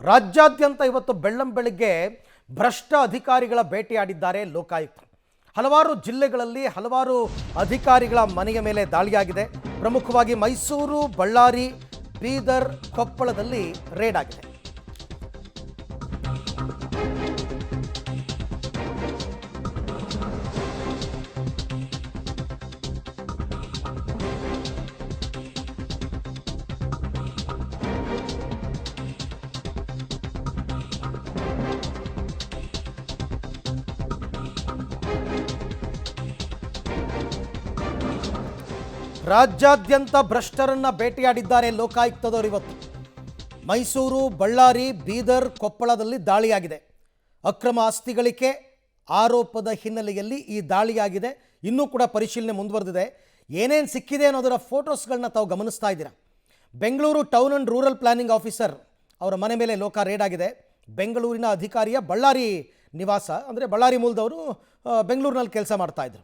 ರಾಜ್ಯಾದ್ಯಂತ ಇವತ್ತು ಬೆಳ್ಳಂಬೆಳಿಗ್ಗೆ ಭ್ರಷ್ಟ ಅಧಿಕಾರಿಗಳ ಭೇಟಿಯಾಡಿದ್ದಾರೆ ಲೋಕಾಯುಕ್ತರು. ಹಲವಾರು ಜಿಲ್ಲೆಗಳಲ್ಲಿ ಹಲವಾರು ಅಧಿಕಾರಿಗಳ ಮನೆಯ ಮೇಲೆ ದಾಳಿಯಾಗಿದೆ. ಪ್ರಮುಖವಾಗಿ ಮೈಸೂರು, ಬಳ್ಳಾರಿ, ಬೀದರ್, ಕೊಪ್ಪಳದಲ್ಲಿ ರೇಡ್ ಆಗಿದೆ. ರಾಜ್ಯಾದ್ಯಂತ ಭ್ರಷ್ಟರನ್ನ ಭೇಟಿಯಾಡಿದ್ದಾರೆ ಲೋಕಾಯುಕ್ತದವರು. ಇವತ್ತು ಮೈಸೂರು, ಬಳ್ಳಾರಿ, ಬೀದರ್, ಕೊಪ್ಪಳದಲ್ಲಿ ದಾಳಿಯಾಗಿದೆ. ಅಕ್ರಮ ಆಸ್ತಿ ಗಳಿಕೆ ಆರೋಪದ ಹಿನ್ನೆಲೆಯಲ್ಲಿ ಈ ದಾಳಿಯಾಗಿದೆ. ಇನ್ನೂ ಕೂಡ ಪರಿಶೀಲನೆ ಮುಂದುವರೆದಿದೆ. ಏನೇನು ಸಿಕ್ಕಿದೆ ಅನ್ನೋದರ ಫೋಟೋಸ್ಗಳನ್ನ ತಾವು ಗಮನಿಸ್ತಾ ಇದ್ದೀರಾ. Bengaluru town and rural planning officer ಅವರ ಮನೆ ಮೇಲೆ ಲೋಕ ರೇಡ್ ಆಗಿದೆ. ಬೆಂಗಳೂರಿನ ಅಧಿಕಾರಿಯ ಬಳ್ಳಾರಿ ನಿವಾಸ, ಅಂದರೆ ಬಳ್ಳಾರಿ ಮೂಲದವರು ಬೆಂಗಳೂರಿನಲ್ಲಿ ಕೆಲಸ ಮಾಡ್ತಾ ಇದ್ರು,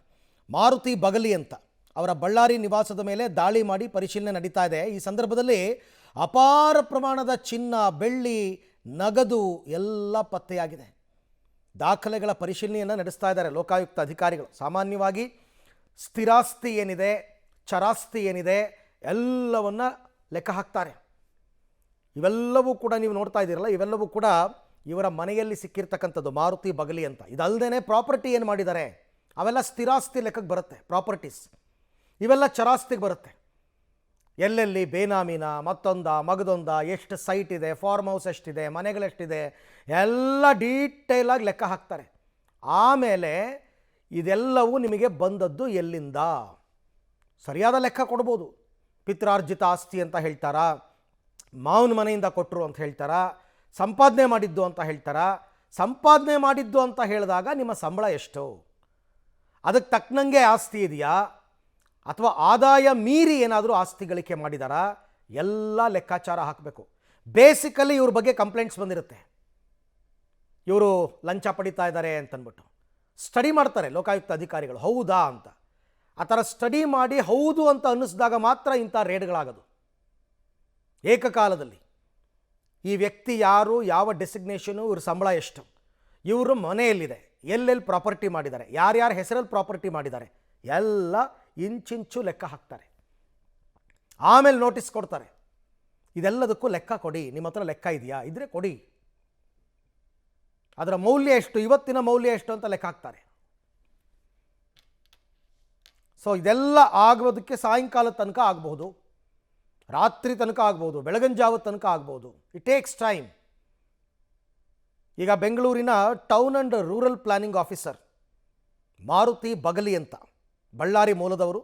ಮಾರುತಿ ಬಗಲಿ ಅಂತ, ಅವರ ಬಳ್ಳಾರಿ ನಿವಾಸದ ಮೇಲೆ ದಾಳಿ ಮಾಡಿ ಪರಿಶೀಲನೆ ನಡೀತಾ ಇದೆ. ಈ ಸಂದರ್ಭದಲ್ಲಿ ಅಪಾರ ಪ್ರಮಾಣದ ಚಿನ್ನ, ಬೆಳ್ಳಿ, ನಗದು ಎಲ್ಲ ಪತ್ತೆಯಾಗಿದೆ. ದಾಖಲೆಗಳ ಪರಿಶೀಲನೆಯನ್ನು ನಡೆಸ್ತಾ ಇದ್ದಾರೆ ಲೋಕಾಯುಕ್ತ ಅಧಿಕಾರಿಗಳು. ಸಾಮಾನ್ಯವಾಗಿ ಸ್ಥಿರಾಸ್ತಿ ಏನಿದೆ, ಚರಾಸ್ತಿ ಏನಿದೆ, ಎಲ್ಲವನ್ನ ಲೆಕ್ಕ ಹಾಕ್ತಾರೆ. ಇವೆಲ್ಲವೂ ಕೂಡ ನೀವು ನೋಡ್ತಾ ಇದ್ದೀರಲ್ಲ, ಇವೆಲ್ಲವೂ ಕೂಡ ಇವರ ಮನೆಯಲ್ಲಿ ಸಿಕ್ಕಿರ್ತಕ್ಕಂಥದ್ದು, ಮಾರುತಿ ಬಗಲಿ ಅಂತ. ಇದಲ್ಲದೇ ಪ್ರಾಪರ್ಟಿ ಏನು ಮಾಡಿದ್ದಾರೆ ಅವೆಲ್ಲ ಸ್ಥಿರಾಸ್ತಿ ಲೆಕ್ಕಕ್ಕೆ ಬರುತ್ತೆ. ಪ್ರಾಪರ್ಟೀಸ್ ಇವೆಲ್ಲ ಚರಾಸ್ತಿಗೆ ಬರುತ್ತೆ. ಎಲ್ಲೆಲ್ಲಿ ಬೇನಾಮಿನ, ಮತ್ತೊಂದ, ಮಗದೊಂದ, ಎಷ್ಟು ಸೈಟ್ ಇದೆ, ಫಾರ್ಮ್ ಹೌಸ್ ಎಷ್ಟಿದೆ, ಮನೆಗಳೆಷ್ಟಿದೆ, ಎಲ್ಲ ಡೀಟೇಲಾಗಿ ಲೆಕ್ಕ ಹಾಕ್ತಾರೆ. ಆಮೇಲೆ ಇದೆಲ್ಲವೂ ನಿಮಗೆ ಬಂದದ್ದು ಎಲ್ಲಿಂದ, ಸರಿಯಾದ ಲೆಕ್ಕ ಕೊಡ್ಬೋದು. ಪಿತ್ರಾರ್ಜಿತ ಆಸ್ತಿ ಅಂತ ಹೇಳ್ತಾರಾ, ಮಾವನ ಮನೆಯಿಂದ ಕೊಟ್ಟರು ಅಂತ ಹೇಳ್ತಾರಾ, ಸಂಪಾದನೆ ಮಾಡಿದ್ದು ಅಂತ ಹೇಳ್ತಾರಾ. ಸಂಪಾದನೆ ಮಾಡಿದ್ದು ಅಂತ ಹೇಳಿದಾಗ ನಿಮ್ಮ ಸಂಬಳ ಎಷ್ಟು, ಅದಕ್ಕೆ ತಕ್ಕನಂಗೆ ಆಸ್ತಿ ಇದೆಯಾ, ಅಥವಾ ಆದಾಯ ಮೀರಿ ಏನಾದರೂ ಆಸ್ತಿ ಗಳಿಕೆ ಮಾಡಿದಾರಾ, ಎಲ್ಲ ಲೆಕ್ಕಾಚಾರ ಹಾಕಬೇಕು. ಬೇಸಿಕಲಿ ಇವ್ರ ಬಗ್ಗೆ ಕಂಪ್ಲೇಂಟ್ಸ್ ಬಂದಿರುತ್ತೆ, ಇವರು ಲಂಚ ಪಡಿತಾ ಇದ್ದಾರೆ ಅಂತಂದ್ಬಿಟ್ಟು. ಸ್ಟಡಿ ಮಾಡ್ತಾರೆ ಲೋಕಾಯುಕ್ತ ಅಧಿಕಾರಿಗಳು, ಹೌದಾ ಅಂತ. ಆ ಥರ ಸ್ಟಡಿ ಮಾಡಿ ಹೌದು ಅಂತ ಅನ್ನಿಸಿದಾಗ ಮಾತ್ರ ಇಂಥ ರೇಡ್ಗಳಾಗೋದು. ಏಕಕಾಲದಲ್ಲಿ ಈ ವ್ಯಕ್ತಿ ಯಾರು, ಯಾವ ಡೆಸಿಗ್ನೇಷನು, ಇವ್ರ ಸಂಬಳ ಎಷ್ಟು, ಇವರು ಮನೆಯಲ್ಲಿದೆ, ಎಲ್ಲೆಲ್ಲಿ ಪ್ರಾಪರ್ಟಿ ಮಾಡಿದ್ದಾರೆ, ಯಾರ್ಯಾರ ಹೆಸರಲ್ಲಿ ಪ್ರಾಪರ್ಟಿ ಮಾಡಿದ್ದಾರೆ, ಎಲ್ಲ ಇಂಚಿಂಚು ಲೆಕ್ಕ ಹಾಕ್ತಾರೆ. ಆಮೇಲೆ ನೋಟಿಸ್ ಕೊಡ್ತಾರೆ, ಇದೆಲ್ಲದಕ್ಕೂ ಲೆಕ್ಕ ಕೊಡಿ, ನಿಮ್ಮ ಹತ್ರ ಲೆಕ್ಕ ಇದೆಯಾ, ಇದ್ರೆ ಕೊಡಿ, ಅದರ ಮೌಲ್ಯ ಎಷ್ಟು, ಇವತ್ತಿನ ಮೌಲ್ಯ ಎಷ್ಟು ಅಂತ ಲೆಕ್ಕ ಹಾಕ್ತಾರೆ. ಸೊ ಇದೆಲ್ಲ ಆಗೋದಕ್ಕೆ ಸಾಯಂಕಾಲ ತನಕ ಆಗಬಹುದು, ರಾತ್ರಿ ತನಕ ಆಗ್ಬೋದು, ಬೆಳಗಿನ ಜಾವದ ತನಕ ಆಗ್ಬೋದು. It takes time. ಈಗ ಬೆಂಗಳೂರಿನ town and rural planning officer Maruti Bagali ಅಂತ, ಬಳ್ಳಾರಿ ಮೂಲದವರು,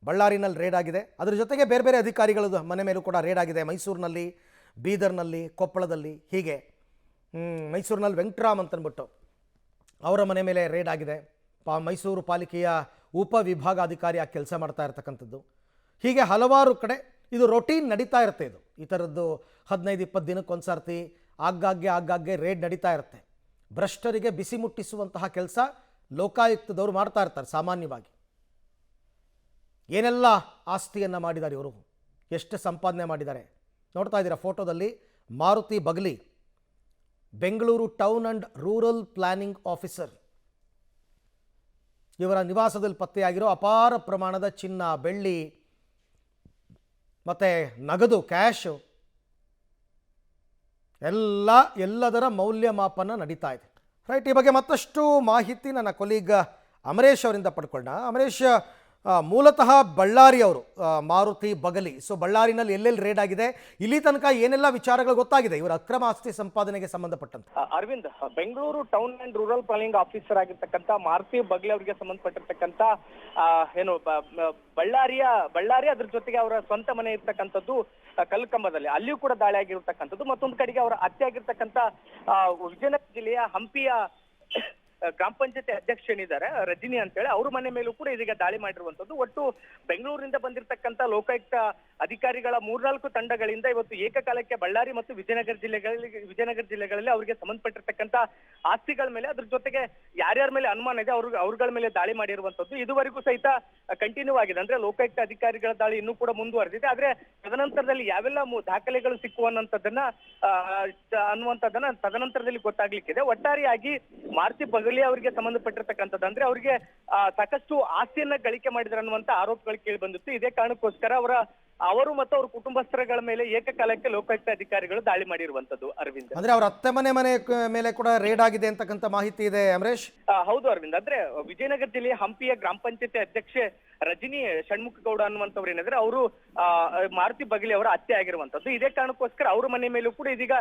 ಬಳ್ಳಾರಿನಲ್ಲಿ ರೇಡ್ ಆಗಿದೆ. ಅದರ ಜೊತೆಗೆ ಬೇರೆ ಬೇರೆ ಅಧಿಕಾರಿಗಳದ್ದು ಮನೆ ಮೇಲೂ ಕೂಡ ರೇಡ್ ಆಗಿದೆ. ಮೈಸೂರಿನಲ್ಲಿ, ಬೀದರ್ನಲ್ಲಿ, ಕೊಪ್ಪಳದಲ್ಲಿ, ಹೀಗೆ ಮೈಸೂರಿನಲ್ಲಿ ವೆಂಕಟರಾಮ್ ಅಂತಂದ್ಬಿಟ್ಟು ಅವರ ಮನೆ ಮೇಲೆ ರೇಡ್ ಆಗಿದೆ. ಮೈಸೂರು ಪಾಲಿಕೆಯ ಉಪವಿಭಾಗಾಧಿಕಾರಿಯಾಗಿ ಕೆಲಸ ಮಾಡ್ತಾ ಇರ್ತಕ್ಕಂಥದ್ದು. ಹೀಗೆ ಹಲವಾರು ಕಡೆ ಇದು ರೊಟೀನ್ ನಡೀತಾ ಇರುತ್ತೆ. ಈ ಥರದ್ದು 15-20 ದಿನಕ್ಕೊಂದು ಸರ್ತಿ ಆಗಾಗ್ಗೆ ರೇಡ್ ನಡೀತಾ ಇರುತ್ತೆ. ಭ್ರಷ್ಟರಿಗೆ ಬಿಸಿ ಮುಟ್ಟಿಸುವಂತಹ ಕೆಲಸ ಲೋಕಾಯುಕ್ತದವರು ಮಾಡ್ತಾ ಇರ್ತಾರೆ ಸಾಮಾನ್ಯವಾಗಿ. ಏನೆಲ್ಲ ಆಸ್ತಿಯನ್ನು ಮಾಡಿದ್ದಾರೆ ಇವರು, ಎಷ್ಟು ಸಂಪಾದನೆ ಮಾಡಿದ್ದಾರೆ ನೋಡ್ತಾ ಇದ್ದೀರಾ ಫೋಟೋದಲ್ಲಿ. Maruti Bagali, Bengaluru town and rural planning officer, ಇವರ ನಿವಾಸದಲ್ಲಿ ಪತ್ತೆಯಾಗಿರೋ ಅಪಾರ ಪ್ರಮಾಣದ ಚಿನ್ನ, ಬೆಳ್ಳಿ ಮತ್ತು ನಗದು, ಕ್ಯಾಶು ಎಲ್ಲದರ ಮೌಲ್ಯಮಾಪನ ನಡೀತಾ ಇದೆ. ರೈಟ್, ಈ ಬಗ್ಗೆ ಮತ್ತಷ್ಟು ಮಾಹಿತಿ ನನ್ನ ಕೊಲೀಗ್ ಅಮರೇಶ್ ಅವರಿಂದ ಪಡ್ಕೊಳ್ಳೋಣ. ಅಮರೇಶ್, ಮೂಲತಃ ಬಳ್ಳಾರಿ ಅವರು, ಮಾರುತಿ ಬಗಲಿ. ಸೊ ಬಳ್ಳಾರಿನಲ್ಲಿ ಎಲ್ಲೆಲ್ಲಿ ರೇಡ್ ಆಗಿದೆ, ಇಲ್ಲಿ ತನಕ ಏನೆಲ್ಲ ವಿಚಾರಗಳು ಗೊತ್ತಾಗಿದೆ ಇವರ ಅಕ್ರಮ ಆಸ್ತಿ ಸಂಪಾದನೆಗೆ ಸಂಬಂಧಪಟ್ಟಂತೆ? Arvind, Bengaluru town and rural planning officer ಆಗಿರ್ತಕ್ಕಂಥ ಮಾರುತಿ ಬಗಲಿ ಅವರಿಗೆ ಸಂಬಂಧಪಟ್ಟಿರ್ತಕ್ಕಂಥ ಏನು ಬಳ್ಳಾರಿ ಅದ್ರ ಜೊತೆಗೆ ಅವರ ಸ್ವಂತ ಮನೆ ಇರ್ತಕ್ಕಂಥದ್ದು ಕಲ್ಕಂಬದಲ್ಲಿ, ಅಲ್ಲಿಯೂ ಕೂಡ ದಾಳಿ ಆಗಿರ್ತಕ್ಕಂಥದ್ದು. ಮತ್ತೊಂದು ಕಡೆಗೆ ಅವರ ಅತ್ತೆ ಆಗಿರ್ತಕ್ಕಂಥ ವಿಜಯನಗರ ಜಿಲ್ಲೆಯ ಗ್ರಾಮ ಪಂಚಾಯತಿ ಅಧ್ಯಕ್ಷ ಏನಿದ್ದಾರೆ ರಜನಿ ಅಂತೇಳಿ ಅವ್ರ ಮನೆ ಮೇಲೂ ಕೂಡ ಇದೀಗ ದಾಳಿ ಮಾಡಿರುವಂತದ್ದು. ಒಟ್ಟು ಬೆಂಗಳೂರಿಂದ ಬಂದಿರತಕ್ಕಂತ ಲೋಕಾಯುಕ್ತ ಅಧಿಕಾರಿಗಳ 3-4 ತಂಡಗಳಿಂದ ಇವತ್ತು ಏಕಕಾಲಕ್ಕೆ ಬಳ್ಳಾರಿ ಮತ್ತು ವಿಜಯನಗರ ಜಿಲ್ಲೆಗಳಲ್ಲಿ ಅವರಿಗೆ ಸಂಬಂಧಪಟ್ಟಿರ್ತಕ್ಕಂತ ಆಸ್ತಿಗಳ ಮೇಲೆ, ಅದ್ರ ಜೊತೆಗೆ ಯಾರ್ಯಾರ ಮೇಲೆ ಅನುಮಾನ ಇದೆ ಅವ್ರಗಳ ಮೇಲೆ ದಾಳಿ ಮಾಡಿರುವಂತದ್ದು. ಇದುವರೆಗೂ ಸಹಿತ ಕಂಟಿನ್ಯೂ ಆಗಿದೆ. ಅಂದ್ರೆ ಲೋಕಾಯುಕ್ತ ಅಧಿಕಾರಿಗಳ ದಾಳಿ ಇನ್ನೂ ಕೂಡ ಮುಂದುವರೆದಿದೆ. ಆದ್ರೆ ತದನಂತರದಲ್ಲಿ ಯಾವೆಲ್ಲ ದಾಖಲೆಗಳು ಸಿಕ್ಕುವನ್ನಂತದನ್ನ ತದನಂತರದಲ್ಲಿ ಗೊತ್ತಾಗ್ಲಿಕ್ಕಿದೆ. ಒಟ್ಟಾರೆಯಾಗಿ ಮಾರುತಿ ಬಗಲಿ ಅವರಿಗೆ ಸಂಬಂಧಪಟ್ಟಿರ್ತಕ್ಕಂಥದ್ದು, ಅಂದ್ರೆ ಅವರಿಗೆ ಸಾಕಷ್ಟು ಆಸ್ತಿಯನ್ನ ಗಳಿಕೆ ಮಾಡಿದ್ರು ಅನ್ನುವಂತ ಆರೋಪಗಳು ಕೇಳಿ ಬಂದಿತ್ತು. ಇದೇ ಕಾರಣಕ್ಕೋಸ್ಕರ ಅವರು ಮತ್ತು ಅವ್ರ ಕುಟುಂಬಸ್ಥರ ಮೇಲೆ ಏಕಕಾಲಕ್ಕೆ ಲೋಕಾಯುಕ್ತ ಅಧಿಕಾರಿಗಳು ದಾಳಿ ಮಾಡಿರುವಂತದ್ದು. ಅರವಿಂದ್, ಅಂದ್ರೆ ಅವ್ರ ಅತ್ತೆ ಮನೆ ಮೇಲೆ ಕೂಡ ರೇಡ್ ಆಗಿದೆ ಅಂತಕ್ಕಂಥ ಮಾಹಿತಿ ಇದೆ ಅಮರೇಶ್. ಹೌದು ಅರವಿಂದ್. ಅಂದ್ರೆ ವಿಜಯನಗರ ಜಿಲ್ಲೆಯ ಹಂಪಿಯ ಗ್ರಾಮ ಪಂಚಾಯತಿ ಅಧ್ಯಕ್ಷೆ ರಜನಿ ಷಣ್ಮುಖಗೌಡ ಅನ್ನುವಂಥವ್ರು ಏನಿದ್ರೆ ಅವರು ಮಾರುತಿ ಬಗಲಿ ಅವರ ಅತ್ತೆ ಆಗಿರುವಂತದ್ದು. ಇದೇ ಕಾರಣಕ್ಕೋಸ್ಕರ ಅವ್ರ ಮನೆ ಮೇಲೂ ಕೂಡ ಇದೀಗ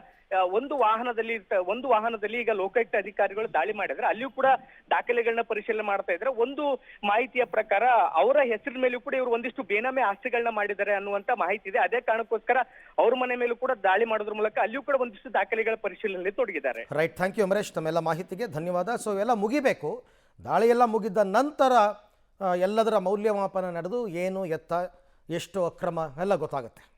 ಒಂದು ವಾಹನದಲ್ಲಿ ಈಗ ಲೋಕಾಯುಕ್ತ ಅಧಿಕಾರಿಗಳು ದಾಳಿ ಮಾಡಿದ್ರೆ ಅಲ್ಲಿಯೂ ಕೂಡ ದಾಖಲೆಗಳನ್ನ ಪರಿಶೀಲನೆ ಮಾಡ್ತಾ ಇದ್ರೆ ಒಂದು ಮಾಹಿತಿಯ ಪ್ರಕಾರ ಅವರ ಹೆಸರಿನ ಮೇಲೂ ಕೂಡ ಇವರು ಒಂದಿಷ್ಟು ಬೇನಾಮಿ ಆಸ್ತಿಗಳನ್ನ ಮಾಡಿದ್ದಾರೆ ಅನ್ನುವಂತ ಮಾಹಿತಿ ಇದೆ. ಅದೇ ಕಾರಣಕ್ಕೋಸ್ಕರ ಅವ್ರ ಮನೆ ಮೇಲೂ ಕೂಡ ದಾಳಿ ಮಾಡೋದ್ರ ಮೂಲಕ ಅಲ್ಲಿಯೂ ಕೂಡ ಒಂದಿಷ್ಟು ದಾಖಲೆಗಳ ಪರಿಶೀಲನೆಯಲ್ಲಿ ತೊಡಗಿದ್ದಾರೆ. ರೈಟ್, ಥ್ಯಾಂಕ್ ಯು ಅಮರೇಶ್, ತಮ್ಮೆಲ್ಲ ಮಾಹಿತಿಗೆ ಧನ್ಯವಾದ. ಸೊ ಎಲ್ಲ ಮುಗಿಬೇಕು, ದಾಳಿ ಎಲ್ಲ ಮುಗಿದ ನಂತರ ಎಲ್ಲದರ ಮೌಲ್ಯಮಾಪನ ನಡೆದು ಏನು ಎತ್ತ ಎಷ್ಟು ಅಕ್ರಮ ಎಲ್ಲ ಗೊತ್ತಾಗುತ್ತೆ.